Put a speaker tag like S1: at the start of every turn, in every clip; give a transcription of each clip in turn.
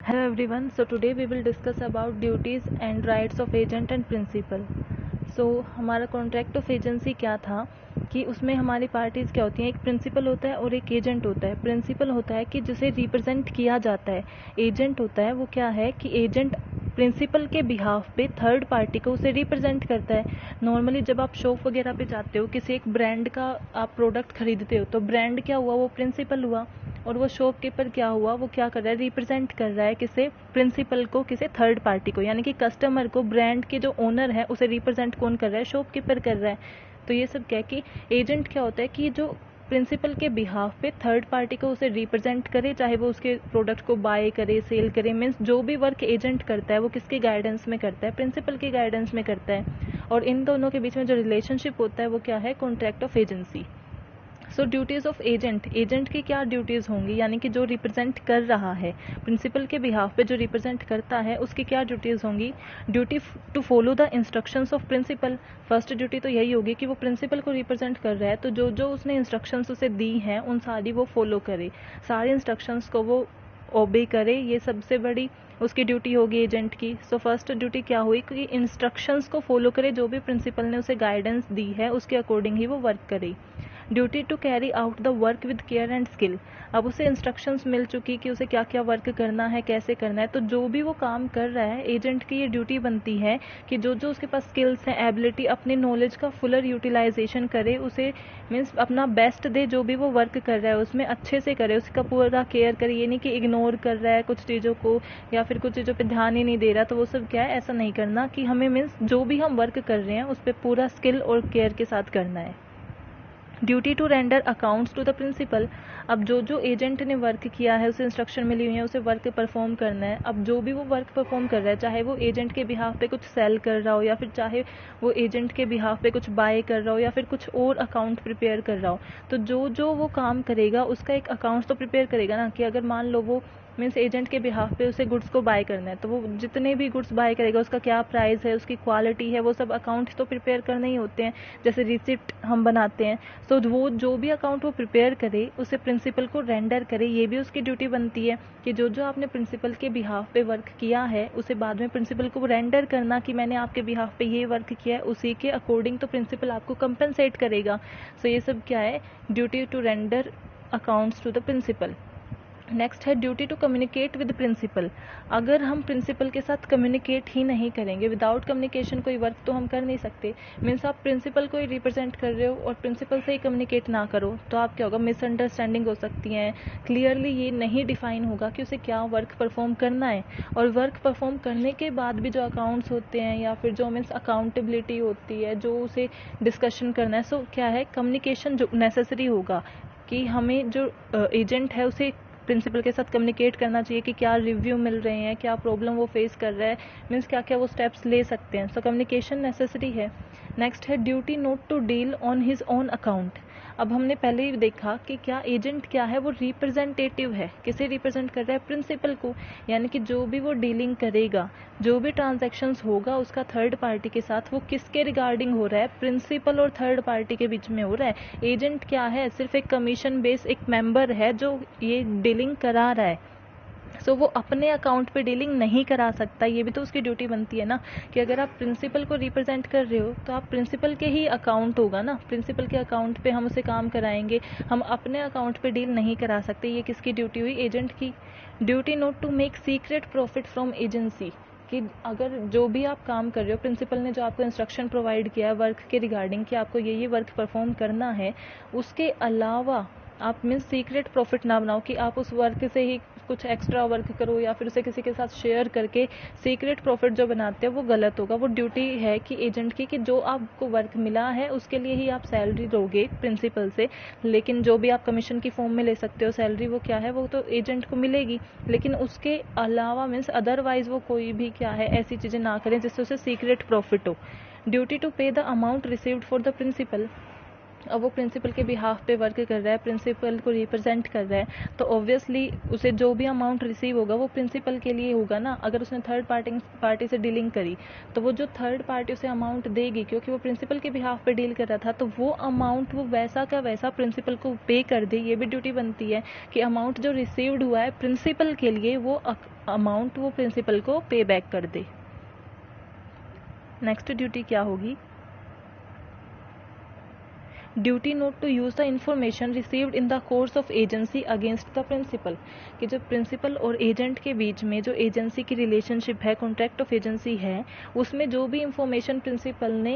S1: Hello everyone. So today we will discuss about duties and rights of agent and principal. हमारा contract of agency क्या था कि उसमें हमारी पार्टीज़ क्या होती हैं, एक प्रिंसिपल होता है और एक एजेंट होता है। प्रिंसिपल होता है कि जिसे रिप्रेजेंट किया जाता है, एजेंट होता है वो क्या है कि एजेंट प्रिंसिपल के बिहाफ पे थर्ड पार्टी को उसे रिप्रेजेंट करता है। नॉर्मली जब आप शॉप वगैरह पे जाते हो, किसी एक ब्रांड का आप प्रोडक्ट खरीदते हो, तो ब्रांड क्या हुआ, वो प्रिंसिपल हुआ, और वो शॉपकीपर क्या हुआ, वो क्या कर रहा है, रिप्रेजेंट कर रहा है किसे, प्रिंसिपल को, किसे, थर्ड पार्टी को, यानी कि कस्टमर को ब्रांड के जो ओनर है उसे रिप्रेजेंट कौन कर रहा है, शॉपकीपर कर रहा है। तो ये सब क्या है कि एजेंट क्या होता है कि जो प्रिंसिपल के बिहाफ पे थर्ड पार्टी को उसे रिप्रेजेंट करे, चाहे वो उसके प्रोडक्ट को बाय करे, सेल करे, मीन्स जो भी वर्क एजेंट करता है वो किसके गाइडेंस में करता है, प्रिंसिपल के गाइडेंस में करता है। और इन दोनों के बीच में जो रिलेशनशिप होता है वो क्या है, contract of agency. Duties of agent, agent की क्या ड्यूटीज़ होंगी, यानी कि जो रिप्रेजेंट कर रहा है प्रिंसिपल के बिहाफ पे, जो रिप्रेजेंट करता है उसकी क्या ड्यूटीज़ होंगी। Duty to follow the instructions of principal. First duty तो यही होगी कि वो प्रिंसिपल को रिप्रेजेंट कर रहा है, तो जो जो उसने इंस्ट्रक्शंस उसे दी हैं उन सारी वो फॉलो करे, सारे इंस्ट्रक्शंस को वो ओबे करे, ये सबसे बड़ी उसकी ड्यूटी होगी एजेंट की। फर्स्ट ड्यूटी क्या हुई कि इंस्ट्रक्शंस को फॉलो करे, जो भी प्रिंसिपल ने उसे गाइडेंस दी है उसके अकॉर्डिंग ही वो वर्क करे। Duty to carry out the work with care and skill. अब उसे इंस्ट्रक्शंस मिल चुकी कि उसे क्या क्या वर्क करना है, कैसे करना है, तो जो भी वो काम कर रहा है एजेंट की ये ड्यूटी बनती है कि जो जो उसके पास स्किल्स हैं, एबिलिटी, अपने नॉलेज का फुलर यूटिलाइजेशन करे, उसे मीन्स अपना बेस्ट दे, जो भी वो वर्क कर रहा है उसमें अच्छे से करे, उसका पूरा केयर करे। ये नहीं कि इग्नोर कर रहा है कुछ चीज़ों को या फिर कुछ चीज़ों पर ध्यान ही नहीं दे रहा, तो वो सब क्या है, ऐसा नहीं करना, कि हमें मीन्स जो भी हम वर्क कर रहे हैं उस पर पूरा स्किल और केयर के साथ करना है। Duty to render accounts to the principal. अब जो जो एजेंट ने वर्क किया है, उसे इंस्ट्रक्शन मिली हुई है, उसे वर्क परफॉर्म करना है। अब जो भी वो वर्क परफॉर्म कर रहा है, चाहे वो एजेंट के बिहाफ पे कुछ सेल कर रहा हो, या फिर चाहे वो एजेंट के बिहाफ पे कुछ बाय कर रहा हो, या फिर कुछ और अकाउंट प्रिपेयर कर रहा हो, तो जो जो वो काम करेगा उसका एक अकाउंट तो प्रिपेयर करेगा ना। कि अगर मान लो वो मीन्स एजेंट के बिहाफ पे उसे गुड्स को बाय करना है, तो वो जितने भी गुड्स बाय करेगा उसका क्या प्राइस है, उसकी क्वालिटी है, वो सब अकाउंट्स तो प्रिपेयर करने ही होते हैं, जैसे रिसिप्ट हम बनाते हैं। वो जो भी अकाउंट वो प्रिपेयर करे उसे प्रिंसिपल को रेंडर करे, ये भी उसकी ड्यूटी बनती है कि जो जो आपने प्रिंसिपल के बिहाफ पे वर्क किया है उसे बाद में प्रिंसिपल को रेंडर करना, कि मैंने आपके बिहाफ पे ये वर्क किया है, उसी के अकॉर्डिंग तो प्रिंसिपल आपको कंपनसेट करेगा। ये सब क्या है, duty to render accounts to the principal. Next है duty to communicate with principal. अगर हम प्रिंसिपल के साथ कम्युनिकेट ही नहीं करेंगे, विदाउट कम्युनिकेशन कोई वर्क तो हम कर नहीं सकते। मीन्स आप प्रिंसिपल को ही रिप्रेजेंट कर रहे हो और प्रिंसिपल से ही कम्युनिकेट ना करो, तो आप क्या होगा, मिसअंडरस्टैंडिंग हो सकती हैं, क्लियरली ये नहीं डिफाइन होगा कि उसे क्या वर्क परफॉर्म करना है। और वर्क परफॉर्म करने के बाद भी जो अकाउंट्स होते हैं या फिर जो मीन्स अकाउंटेबिलिटी होती है, जो उसे डिस्कशन करना है, क्या है, कम्युनिकेशन जो नेसेसरी होगा, कि हमें जो एजेंट है उसे प्रिंसिपल के साथ कम्युनिकेट करना चाहिए कि क्या रिव्यू मिल रहे हैं, क्या प्रॉब्लम वो फेस कर रहा है, मीन्स क्या क्या वो स्टेप्स ले सकते हैं। कम्युनिकेशन नेसेसरी है। नेक्स्ट है duty not to deal on his own account. अब हमने पहले ही देखा कि क्या एजेंट क्या है, वो रिप्रेजेंटेटिव है, किसे रिप्रेजेंट कर रहा है, प्रिंसिपल को। यानी कि जो भी वो डीलिंग करेगा, जो भी ट्रांजैक्शंस होगा उसका थर्ड पार्टी के साथ, वो किसके रिगार्डिंग हो रहा है, प्रिंसिपल और थर्ड पार्टी के बीच में हो रहा है। एजेंट क्या है, सिर्फ एक कमीशन बेस एक मेंबर है जो ये डीलिंग करा रहा है। वो अपने अकाउंट पे डीलिंग नहीं करा सकता, ये भी तो उसकी ड्यूटी बनती है ना, कि अगर आप प्रिंसिपल को रिप्रेजेंट कर रहे हो तो आप प्रिंसिपल के ही अकाउंट होगा ना, प्रिंसिपल के अकाउंट पे हम उसे काम कराएंगे, हम अपने अकाउंट पे डील नहीं करा सकते। ये किसकी ड्यूटी हुई, एजेंट की। Duty not to make secret profit from agency. कि अगर जो भी आप काम कर रहे हो, प्रिंसिपल ने जो आपको इंस्ट्रक्शन प्रोवाइड किया है वर्क के रिगार्डिंग कि आपको ये वर्क परफॉर्म करना है, उसके अलावा आप मीन्स सीक्रेट प्रॉफिट ना बनाओ, कि आप उस वर्क से ही कुछ एक्स्ट्रा वर्क करो या फिर उसे किसी के साथ शेयर करके सीक्रेट प्रॉफिट जो बनाते हैं वो गलत होगा। वो ड्यूटी है कि एजेंट की, कि जो आपको वर्क मिला है उसके लिए ही आप सैलरी दोगे प्रिंसिपल से, लेकिन जो भी आप कमीशन की फॉर्म में ले सकते हो सैलरी, वो क्या है, वो तो एजेंट को मिलेगी, लेकिन उसके अलावा मीन्स अदरवाइज वो कोई भी क्या है ऐसी चीज़ें ना करें जिससे उसे सीक्रेट प्रॉफिट हो। Duty to pay the amount received for the principal. अब वो प्रिंसिपल के बिहाफ पे वर्क कर रहा है, प्रिंसिपल को रिप्रेजेंट कर रहा है, तो ऑब्वियसली उसे जो भी अमाउंट रिसीव होगा वो प्रिंसिपल के लिए होगा ना। अगर उसने थर्ड पार्टी से डीलिंग करी तो वो जो थर्ड पार्टी उसे अमाउंट देगी, क्योंकि वो प्रिंसिपल के बिहाफ पे डील कर रहा था, तो वो अमाउंट वो वैसा का वैसा प्रिंसिपल को पे कर दे। ये भी ड्यूटी बनती है कि अमाउंट जो रिसीव्ड हुआ है प्रिंसिपल के लिए, वो अमाउंट वो प्रिंसिपल को पे बैक कर दे। नेक्स्ट ड्यूटी क्या होगी? Duty not to use the information received in the course of agency against the principal, कि जो प्रिंसिपल और एजेंट के बीच में जो एजेंसी की रिलेशनशिप है, कॉन्ट्रैक्ट ऑफ एजेंसी है, उसमें जो भी इंफॉर्मेशन प्रिंसिपल ने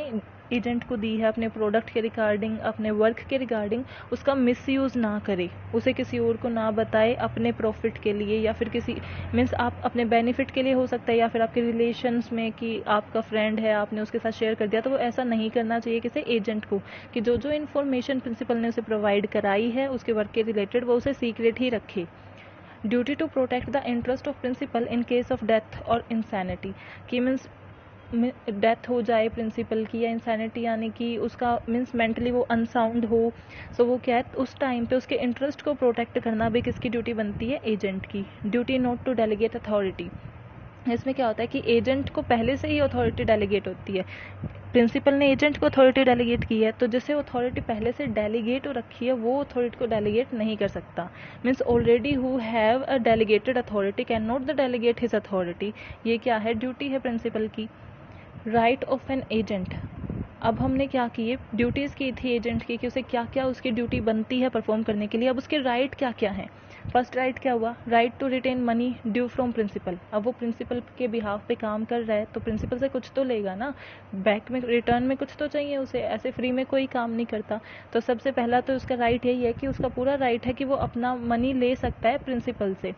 S1: एजेंट को दी है अपने प्रोडक्ट के रिगार्डिंग, अपने वर्क के रिगार्डिंग, उसका मिसयूज़ ना करे, उसे किसी और को ना बताए अपने प्रॉफिट के लिए, या फिर किसी मीन्स आप अपने बेनिफिट के लिए हो सकता है, या फिर आपके रिलेशंस में कि आपका फ्रेंड है आपने उसके साथ शेयर कर दिया, तो वो ऐसा नहीं करना चाहिए किसी एजेंट को, कि जो जो इन्फॉर्मेशन प्रिंसिपल ने उसे प्रोवाइड कराई है उसके वर्क के रिलेटेड वो उसे सीक्रेट ही रखे। Duty to protect the interest of principal in case of death और इंसैनिटी, कि मीन्स डेथ हो जाए प्रिंसिपल की, या इंसैनिटी यानी कि उसका मीन्स मेंटली वो अनसाउंड हो, सो वो क्या है उस टाइम पे उसके इंटरेस्ट को प्रोटेक्ट करना भी किसकी ड्यूटी बनती है? एजेंट की। Duty not to delegate authority, इसमें क्या होता है कि एजेंट को पहले से ही अथॉरिटी डेलीगेट होती है। प्रिंसिपल ने एजेंट को अथॉरिटी डेलीगेट की है, तो जिसे अथॉरिटी पहले से डेलीगेट हो रखी है वो अथॉरिटी को डेलीगेट नहीं कर सकता। Means already who have a delegated authority can not the delegate his authority. ये क्या है? ड्यूटी है प्रिंसिपल की। राइट ऑफ एन एजेंट, अब हमने क्या किए, ड्यूटीज़ की थी एजेंट की कि उसे क्या क्या उसकी ड्यूटी बनती है परफॉर्म करने के लिए। अब उसके राइट क्या क्या हैं? फर्स्ट राइट क्या हुआ? Right to retain money due from principal. अब वो प्रिंसिपल के बिहाफ पे काम कर रहा है तो प्रिंसिपल से कुछ तो लेगा ना, बैक में रिटर्न में कुछ तो चाहिए उसे, ऐसे फ्री में कोई काम नहीं करता। तो सबसे पहला तो उसका राइट यही है कि उसका पूरा राइट है कि वो अपना मनी ले सकता है प्रिंसिपल से।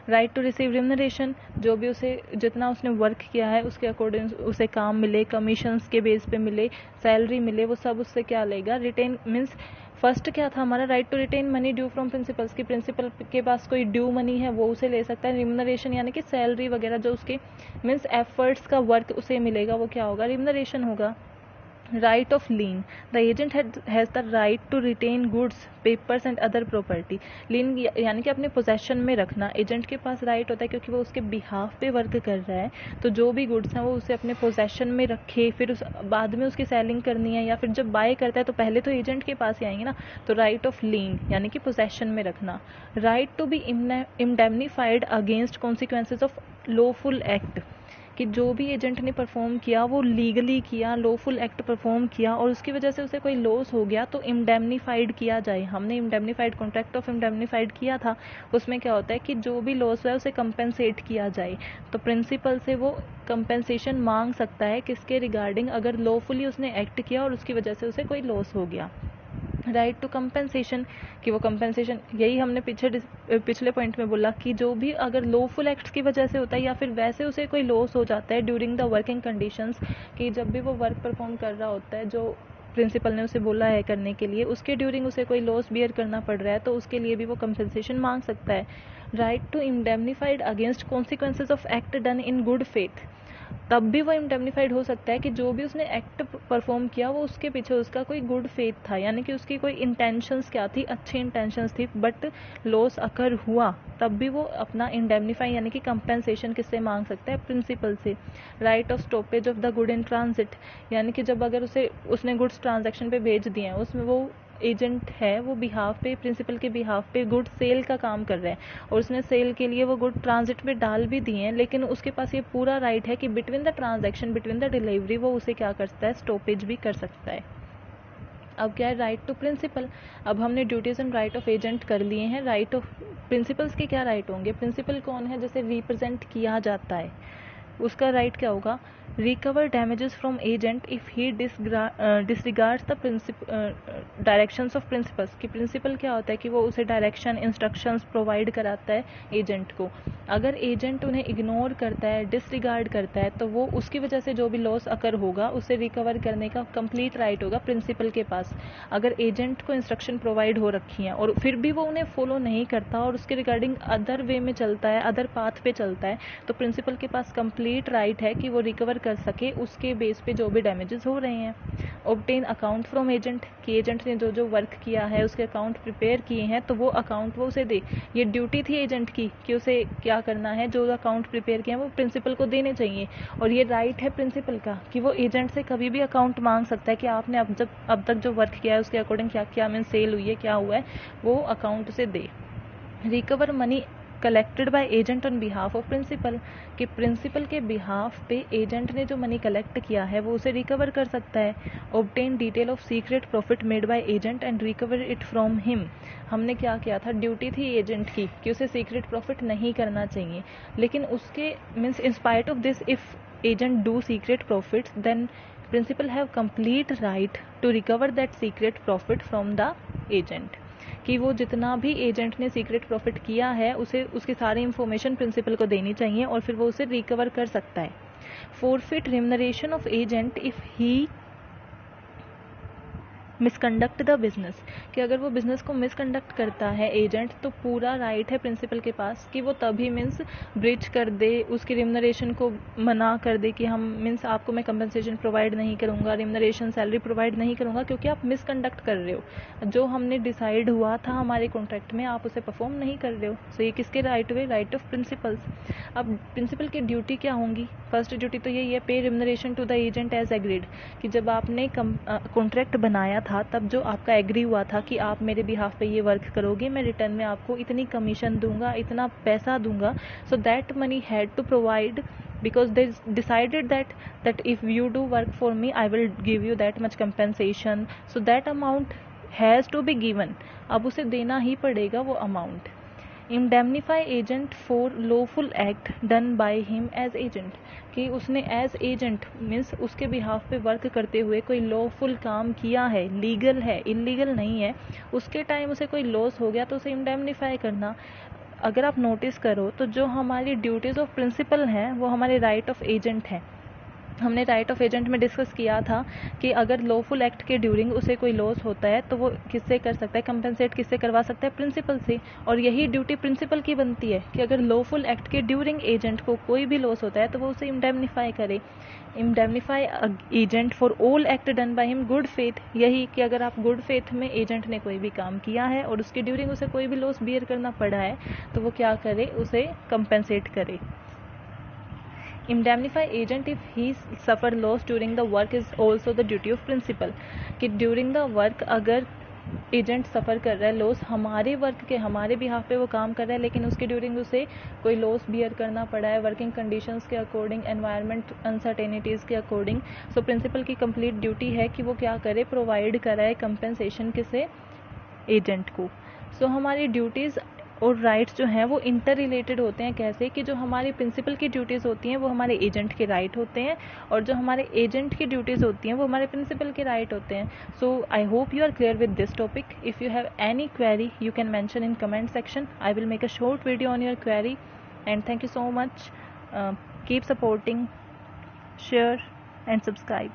S1: राइट टू रिसीव रिम्यूनरेशन, जो भी उसे जितना उसने वर्क किया है उसके अकॉर्डिंग उसे काम मिले, कमीशंस के बेस पे मिले, सैलरी मिले, वो सब उससे क्या लेगा? रिटेन मीन्स फर्स्ट क्या था हमारा? Right to retain money due from principals, की प्रिंसिपल के पास कोई ड्यू मनी है वो उसे ले सकता है। रिम्यूनरेशन यानी कि सैलरी वगैरह जो उसके मीन्स एफर्ट्स का वर्क उसे मिलेगा वो क्या होगा? रिम्यूनरेशन होगा। Right of lien, the agent has the right to retain goods, papers and other property. Lien यानी कि अपने पोजेशन में रखना एजेंट के पास राइट होता है, क्योंकि वो उसके बिहाफ पे वर्क कर रहा है, तो जो भी गुड्स हैं वो उसे अपने पोजेशन में रखे, फिर उस बाद में उसकी सेलिंग करनी है, या फिर जब बाय करता है तो पहले तो एजेंट के पास ही आएंगे ना। तो राइट ऑफ लीन यानी कि पोजेशन में रखना। Right to be indemnified against consequences of lawful act, कि जो भी एजेंट ने परफॉर्म किया वो लीगली किया, लॉफुल एक्ट परफॉर्म किया, और उसकी वजह से उसे कोई लॉस हो गया तो इंडेमनीफाइड किया जाए। हमने इंडेमनीफाइड कॉन्ट्रैक्ट ऑफ इंडेमनीफाइड किया था, उसमें क्या होता है कि जो भी लॉस हुआ है उसे कंपेंसेट किया जाए। तो प्रिंसिपल से वो कंपेंसेशन मांग सकता है किसके रिगार्डिंग? अगर लॉफुली उसने एक्ट किया और उसकी वजह से उसे कोई लॉस हो गया। राइट टू कंपेंसेशन, कि वो कंपेंसेशन, यही हमने पिछले पॉइंट में बोला कि जो भी अगर लॉफुल एक्ट्स की वजह से होता है या फिर वैसे उसे कोई लॉस हो जाता है ड्यूरिंग द वर्किंग कंडीशंस, कि जब भी वो वर्क परफॉर्म कर रहा होता है जो प्रिंसिपल ने उसे बोला है करने के लिए, उसके ड्यूरिंग उसे कोई लॉस बियर करना पड़ रहा है तो उसके लिए भी वो कंपेंसेशन मांग सकता है। Right to indemnified against consequences of act done in good faith, तब भी वो इंडेमनीफाइड हो सकता है कि जो भी उसने एक्ट परफॉर्म किया वो उसके पीछे उसका कोई गुड फेथ था, यानी कि उसकी कोई इंटेंशंस क्या थी? अच्छी इंटेंशंस थी, बट लॉस अकर हुआ तब भी वो अपना इंडेमनीफाई यानी कि कंपेंसेशन किससे मांग सकता है? प्रिंसिपल से। Right of stoppage of the good in transit, यानी कि जब अगर उसने गुड्स ट्रांजैक्शन पे भेज दिए हैं, उसमें वो एजेंट है वो बिहाफ पे प्रिंसिपल के बिहाफ पे गुड सेल का काम कर रहे हैं और उसने सेल के लिए वो गुड ट्रांजिट पे डाल भी दिए हैं, लेकिन उसके पास ये पूरा राइट है कि between the transaction, between the delivery वो उसे क्या कर सकता है? स्टॉपेज भी कर सकता है। अब क्या है? Right to principal. अब हमने duties and right of agent कर लिए हैं। राइट ऑफ प्रिंसिपल्स के क्या राइट होंगे? प्रिंसिपल कौन है? जिसे रिप्रेजेंट किया जाता है, उसका राइट क्या होगा? Recover damages from agent if he डिसरिगार्ड्स the directions of principles, कि प्रिंसिपल क्या होता है कि वो उसे डायरेक्शन, इंस्ट्रक्शंस प्रोवाइड कराता है एजेंट को। अगर एजेंट उन्हें इग्नोर करता है, डिसरिगार्ड करता है, तो वो उसकी वजह से जो भी लॉस अकर होगा उसे रिकवर करने का कंप्लीट राइट होगा प्रिंसिपल के पास। अगर एजेंट को इंस्ट्रक्शन प्रोवाइड हो रखी हैं और फिर भी वो उन्हें फॉलो नहीं करता और उसके रिगार्डिंग अदर वे में चलता है, अदर पाथ पे चलता है, तो प्रिंसिपल के पास कंप्लीट कंप्लीट राइट है कि वो रिकवर कर सके उसके बेस पे जो भी डैमेजेस हो रहे हैं। ऑब्टेन अकाउंट फ्रॉम एजेंट, कि एजेंट ने जो जो वर्क किया है उसके अकाउंट प्रिपेयर किए हैं तो वो अकाउंट वो उसे दे। ये ड्यूटी थी एजेंट की कि उसे क्या करना है, जो अकाउंट प्रिपेयर किए हैं वो प्रिंसिपल को देने चाहिए। और ये राइट है प्रिंसिपल का कि वो एजेंट से कभी भी अकाउंट मांग सकता है कि आपने अब तक जो वर्क किया है उसके अकॉर्डिंग क्या क्या मीन सेल हुई है, क्या हुआ है, वो अकाउंट उसे दे। Recover money collected by agent on behalf of principal, कि प्रिंसिपल के बिहाफ पे एजेंट ने जो मनी कलेक्ट किया है वो उसे रिकवर कर सकता है। Obtain detail of secret profit made by agent and recover it from him, हमने क्या किया था, ड्यूटी थी एजेंट की कि उसे सीक्रेट प्रॉफिट नहीं करना चाहिए, लेकिन उसके means in spite of this if agent do secret profits then principal have complete right to recover that secret profit from the agent, कि वो जितना भी एजेंट ने सीक्रेट प्रॉफिट किया है उसे उसकी सारी इन्फॉर्मेशन प्रिंसिपल को देनी चाहिए और फिर वो उसे रिकवर कर सकता है। Forfeit remuneration of agent if he misconduct the business, कि अगर वो बिजनेस को मिसकंडक्ट करता है एजेंट तो पूरा राइट है प्रिंसिपल के पास कि वो तभी मीन्स ब्रिज कर दे, उसकी रिम्यूनरेशन को मना कर दे कि हम मीन्स आपको मैं कंपनसेशन प्रोवाइड नहीं करूँगा, रिम्यूनरेशन सैलरी प्रोवाइड नहीं करूँगा क्योंकि आप मिसकंडक्ट कर रहे हो, जो हमने डिसाइड हुआ था हमारे कॉन्ट्रैक्ट में आप उसे परफॉर्म नहीं कर रहे हो। सो ये किसके राइट हुए, राइट ऑफ प्रिंसिपल्स। अब प्रिंसिपल की ड्यूटी क्या होंगी, फर्स्ट ड्यूटी तो यही है pay remuneration to the agent as agreed, कि जब आपने कॉन्ट्रैक्ट बनाया था तब जो आपका एग्री हुआ था कि आप मेरे बिहाफ पे ये वर्क करोगे, मैं रिटर्न में आपको इतनी कमीशन दूंगा, इतना पैसा दूंगा, so that money had to provide because they decided that if you do work for me I will give you that much compensation, so that amount has to be given, अब उसे देना ही पड़ेगा वो amount. Indemnify agent for lawful act done by him as agent, कि उसने as agent means उसके behalf पे वर्क करते हुए कोई लॉफुल काम किया है, लीगल है, इलीगल नहीं है, उसके टाइम उसे कोई लॉस हो गया तो उसे इंडेमनीफाई करना। अगर आप नोटिस करो तो जो हमारी ड्यूटीज़ ऑफ प्रिंसिपल हैं वो हमारे राइट ऑफ एजेंट हैं। हमने राइट ऑफ एजेंट में डिस्कस किया था कि अगर लॉफुल एक्ट के ड्यूरिंग उसे कोई लॉस होता है तो वो किससे कर सकता है, कंपेंसेट किससे करवा सकता है, प्रिंसिपल से। और यही ड्यूटी प्रिंसिपल की बनती है कि अगर लॉफुल एक्ट के ड्यूरिंग एजेंट को कोई भी लॉस होता है तो वो उसे इंडेमनीफाई करे। Indemnify agent for all act done by him good faith, यही कि अगर आप गुड फेथ में एजेंट ने कोई भी काम किया है और उसके ड्यूरिंग उसे कोई भी लॉस बियर करना पड़ा है तो वो क्या करे, उसे कंपेंसेट करे। indemnify agent if he suffer loss during the work is also the duty of principal, कि during the work अगर एजेंट सफ़र कर रहा है लॉस, हमारे वर्क के हमारे बिहाफ पे वो काम कर रहा है लेकिन उसके ड्यूरिंग उसे कोई लॉस बियर करना पड़ा है वर्किंग कंडीशंस के अकॉर्डिंग, एनवायरनमेंट अनसर्टेनिटीज़ के अकॉर्डिंग, सो प्रिंसिपल की कंप्लीट ड्यूटी है कि वो क्या करे, प्रोवाइड कराए कंपेंसेशन किसे, एजेंट को। सो हमारी ड्यूटीज़ और राइट्स जो हैं वो इंटर रिलेटेड होते हैं, कैसे कि जो हमारी प्रिंसिपल की ड्यूटीज़ होती हैं वो हमारे एजेंट के राइट होते हैं और जो हमारे एजेंट की ड्यूटीज़ होती हैं वो हमारे प्रिंसिपल के राइट होते हैं। So I hope you are clear with this topic. If you have any query you can mention in comment section, I will make a short video on your query and thank you so much. Keep supporting, share and subscribe.